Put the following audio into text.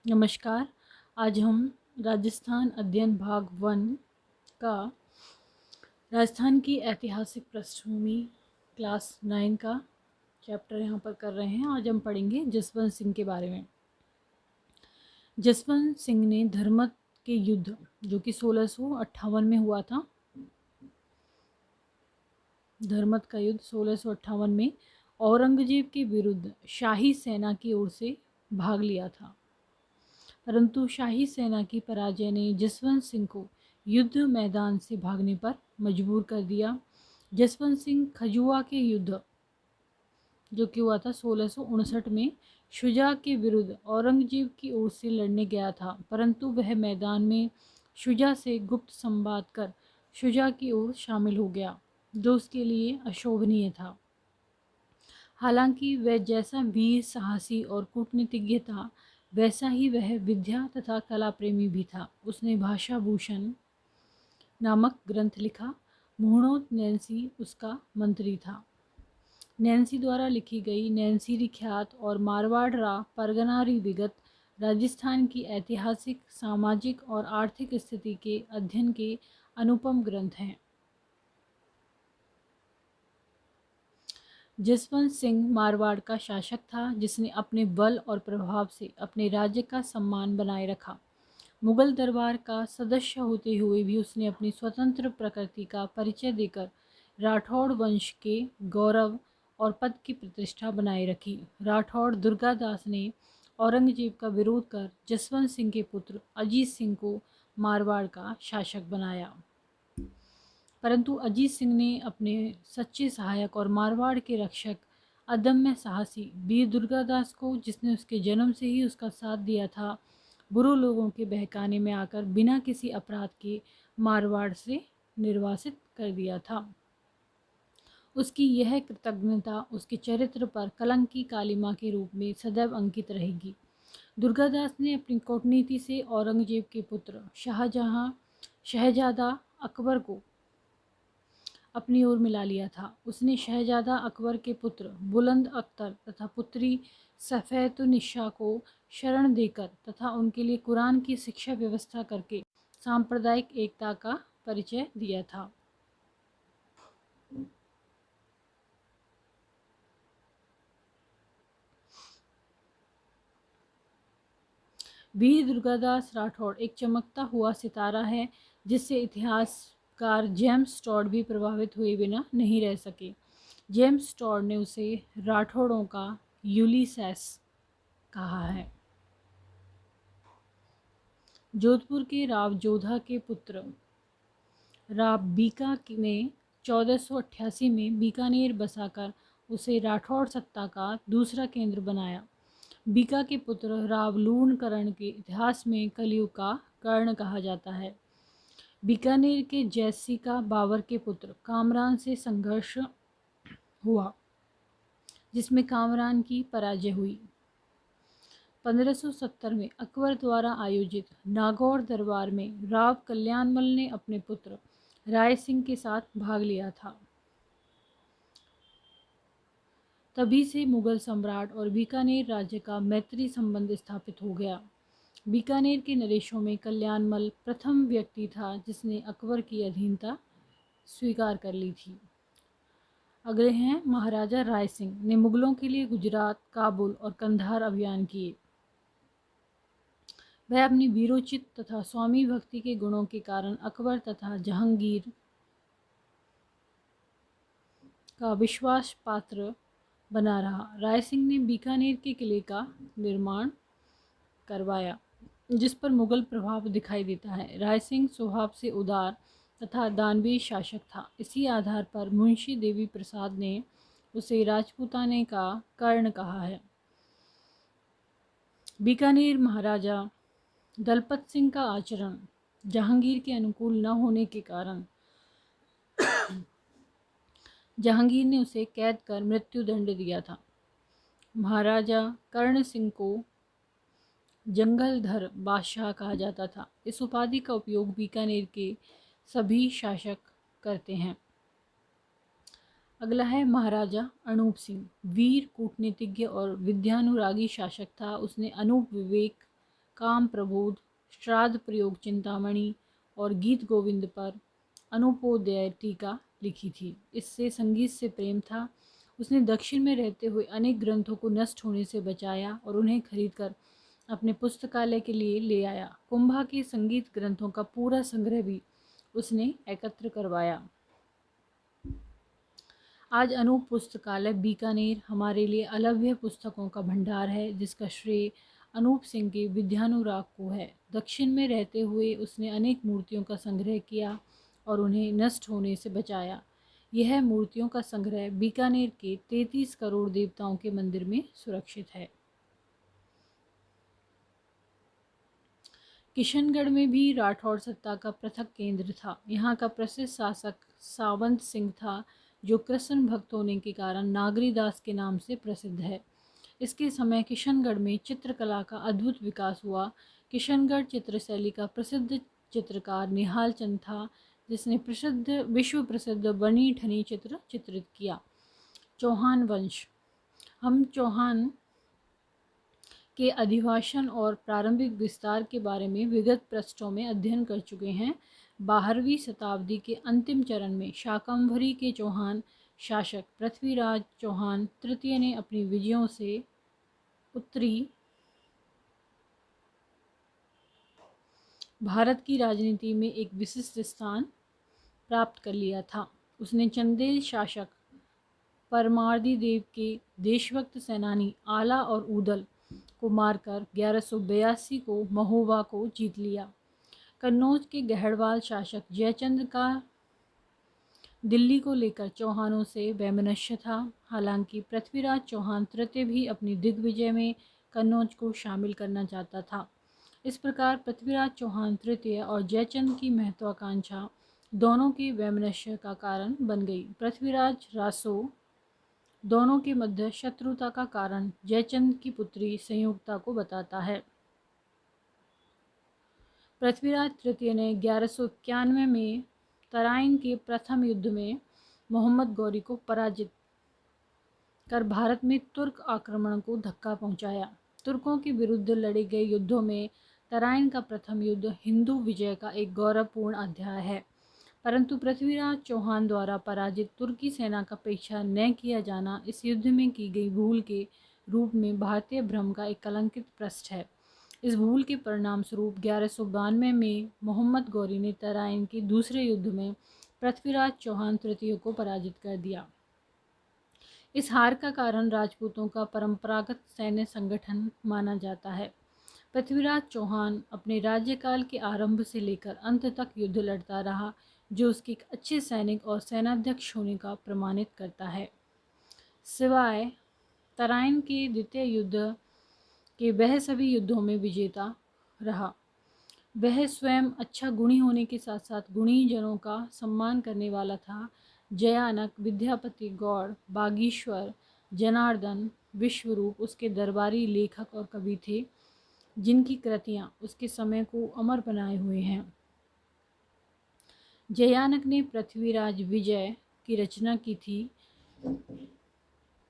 नमस्कार। आज हम राजस्थान अध्ययन भाग 1 का राजस्थान की ऐतिहासिक पृष्ठभूमि क्लास 9 का चैप्टर यहाँ पर कर रहे हैं। आज हम पढ़ेंगे जसवंत सिंह के बारे में। जसवंत सिंह ने धर्मत के युद्ध जो कि 1658 में हुआ था, धर्मत का युद्ध 1658 में औरंगजेब के विरुद्ध शाही सेना की ओर से भाग लिया था, परंतु शाही सेना की पराजय ने जसवंत सिंह को युद्ध मैदान से भागने पर मजबूर कर दिया। जसवंत सिंह खजुआ के युद्ध जो कि हुआ था 1659 में शुजा के विरुद्ध औरंगजेब की ओर से लड़ने गया था, परंतु वह मैदान में शुजा से गुप्त संवाद कर शुजा की ओर शामिल हो गया, जो उसके लिए अशोभनीय था। हालांकि वह जैसा वीर साहसी और कूटनीतिज्ञ था, वैसा ही वह विद्या तथा कला प्रेमी भी था। उसने भाषा भूषण नामक ग्रंथ लिखा। मुहणोत नैन्सी उसका मंत्री था। नैन्सी द्वारा लिखी गई नैन्सीरी ख्यात और मारवाड़ परगनारी विगत राजस्थान की ऐतिहासिक, सामाजिक और आर्थिक स्थिति के अध्ययन के अनुपम ग्रंथ हैं। जसवंत सिंह मारवाड़ का शासक था, जिसने अपने बल और प्रभाव से अपने राज्य का सम्मान बनाए रखा। मुगल दरबार का सदस्य होते हुए भी उसने अपनी स्वतंत्र प्रकृति का परिचय देकर राठौड़ वंश के गौरव और पद की प्रतिष्ठा बनाए रखी। राठौड़ दुर्गादास ने औरंगजेब का विरोध कर जसवंत सिंह के पुत्र अजीत सिंह को मारवाड़ का शासक बनाया, परंतु अजीत सिंह ने अपने सच्चे सहायक और मारवाड़ के रक्षक अदम्य साहसी वीर दुर्गादास को, जिसने उसके जन्म से ही उसका साथ दिया था, बुरे लोगों के बहकाने में आकर बिना किसी अपराध के मारवाड़ से निर्वासित कर दिया था। उसकी यह कृतज्ञता उसके चरित्र पर कलंक की कालिमा के रूप में सदैव अंकित रहेगी। दुर्गादास ने अपनी कूटनीति से औरंगजेब के पुत्र शहजादा अकबर को अपनी ओर मिला लिया था। उसने शहजादा अकबर के पुत्र बुलंद अख्तर तथा पुत्री सफ़ैतुन्निसा को शरण देकर तथा उनके लिए कुरान की शिक्षा व्यवस्था करके सांप्रदायिक एकता का परिचय दिया था। वीर दुर्गादास राठौड़ एक चमकता हुआ सितारा है, जिससे इतिहासकार जेम्स टॉड भी प्रभावित हुए बिना नहीं रह सके। जेम्स टॉड ने उसे राठौड़ों का यूलिसेस कहा है। जोधपुर के राव जोधा के पुत्र राव बीका ने 1488 में बीकानेर बसाकर उसे राठौड़ सत्ता का दूसरा केंद्र बनाया। बीका के पुत्र राव लूणकरण के इतिहास में कलयुग का कर्ण कहा जाता है। बीकानेर के जैसिका बाबर के पुत्र कामरान से संघर्ष हुआ, जिसमें कामरान की पराजय हुई। 1570 में अकबर द्वारा आयोजित नागौर दरबार में राव कल्याणमल ने अपने पुत्र राय सिंह के साथ भाग लिया था। तभी से मुगल सम्राट और बीकानेर राज्य का मैत्री संबंध स्थापित हो गया। बीकानेर के नरेशों में कल्याणमल प्रथम व्यक्ति था जिसने अकबर की अधीनता स्वीकार कर ली थी। अगले हैं महाराजा राय सिंह ने मुगलों के लिए गुजरात, काबुल और कंधार अभियान किए। वह अपनी वीरोचित तथा स्वामी भक्ति के गुणों के कारण अकबर तथा जहांगीर का विश्वास पात्र बना रहा। राय सिंह ने बीकानेर के किले का निर्माण करवाया, जिस पर मुगल प्रभाव दिखाई देता है। राय सिंह स्वभाव से उदार तथा दानवीर शासक था। इसी आधार पर मुंशी देवी प्रसाद ने उसे राजपूताने का कर्ण कहा है। बीकानेर महाराजा दलपत सिंह का आचरण जहांगीर के अनुकूल न होने के कारण जहांगीर ने उसे कैद कर मृत्युदंड दिया था। महाराजा कर्ण सिंह को जंगलधर बादशाह कहा जाता था। इस उपाधि का उपयोग बीकानेर के सभी शासक करते हैं। अगला है महाराजा अनूप सिंह। वीर, कूटनीतिज्ञ और विद्यानुरागी शासक था। उसने अनूप विवेक काम प्रबोध, श्राद्ध प्रयोग चिंतामणि और गीत गोविंद पर अनुपोदय टीका लिखी थी। इससे संगीत से प्रेम था। उसने दक्षिण में रहते हुए अनेक ग्रंथों को नष्ट होने से बचाया और उन्हें खरीदकर अपने पुस्तकालय के लिए ले आया। कुंभा के संगीत ग्रंथों का पूरा संग्रह भी उसने एकत्र करवाया। आज अनूप पुस्तकालय बीकानेर हमारे लिए अलभ्य पुस्तकों का भंडार है, जिसका श्रेय अनूप सिंह के विद्यानुराग को है। दक्षिण में रहते हुए उसने अनेक मूर्तियों का संग्रह किया और उन्हें नष्ट होने से बचाया। यह मूर्तियों का संग्रह बीकानेर के 33 करोड़ देवताओं के मंदिर में सुरक्षित है। किशनगढ़ में भी राठौड़ सत्ता का पृथक केंद्र था। यहाँ का प्रसिद्ध शासक सावंत सिंह था, जो कृष्ण भक्त होने के कारण नागरीदास के नाम से प्रसिद्ध है। इसके समय किशनगढ़ में चित्रकला का अद्भुत विकास हुआ। किशनगढ़ चित्रशैली का प्रसिद्ध चित्रकार निहाल चंद था, जिसने विश्व प्रसिद्ध बनी ठनी चित्र चित्रित किया। चौहान वंश। हम चौहान के अधिवासन और प्रारंभिक विस्तार के बारे में विगत पृष्ठों में अध्ययन कर चुके हैं। 12वीं शताब्दी के अंतिम चरण में शाकंभरी के चौहान शासक पृथ्वीराज चौहान तृतीय ने अपनी विजयों से उत्तरी भारत की राजनीति में एक विशिष्ट स्थान प्राप्त कर लिया था। उसने चंदेल शासक परमार्दी देव के देशभक्त सेनानी आला और ऊदल को मारकर 1182 को महोबा को जीत लिया। कन्नौज के गहड़वाल शासक जयचंद का दिल्ली को लेकर चौहानों से वैमनस्य था। हालांकि पृथ्वीराज चौहान तृतीय भी अपनी दिग्विजय में कन्नौज को शामिल करना चाहता था। इस प्रकार पृथ्वीराज चौहान तृतीय और जयचंद की महत्वाकांक्षा दोनों के वैमनस्य का कारण बन गई। पृथ्वीराज रासो दोनों के मध्य शत्रुता का कारण जयचंद की पुत्री संयुक्ता को बताता है। पृथ्वीराज तृतीय ने 1191 में तराइन के प्रथम युद्ध में मोहम्मद गौरी को पराजित कर भारत में तुर्क आक्रमण को धक्का पहुंचाया। तुर्कों के विरुद्ध लड़े गए युद्धों में तराइन का प्रथम युद्ध हिंदू विजय का एक गौरवपूर्ण अध्याय है। परंतु पृथ्वीराज चौहान द्वारा पराजित तुर्की सेना का पीछा न किया जाना इस युद्ध में की गई भूल के रूप में भारतीय भ्रम का एक कलंकित पृष्ठ है। इस भूल के परिणाम स्वरूप 1192 में मोहम्मद गौरी ने तराइन के दूसरे युद्ध में पृथ्वीराज चौहान तृतीय को पराजित कर दिया। इस हार का कारण राजपूतों का परंपरागत सैन्य संगठन माना जाता है। पृथ्वीराज चौहान अपने राज्यकाल के आरंभ से लेकर अंत तक युद्ध लड़ता रहा, जो उसके एक अच्छे सैनिक और सेनाध्यक्ष होने का प्रमाणित करता है। सिवाय तराइन के द्वितीय युद्ध के वह सभी युद्धों में विजेता रहा। वह स्वयं अच्छा गुणी होने के साथ साथ गुणी जनों का सम्मान करने वाला था। जयानक, विद्यापति गौड़, बागीश्वर, जनार्दन, विश्वरूप उसके दरबारी लेखक और कवि थे, जिनकी कृतियाँ उसके समय को अमर बनाए हुए हैं। जयानक ने पृथ्वीराज विजय की रचना की थी,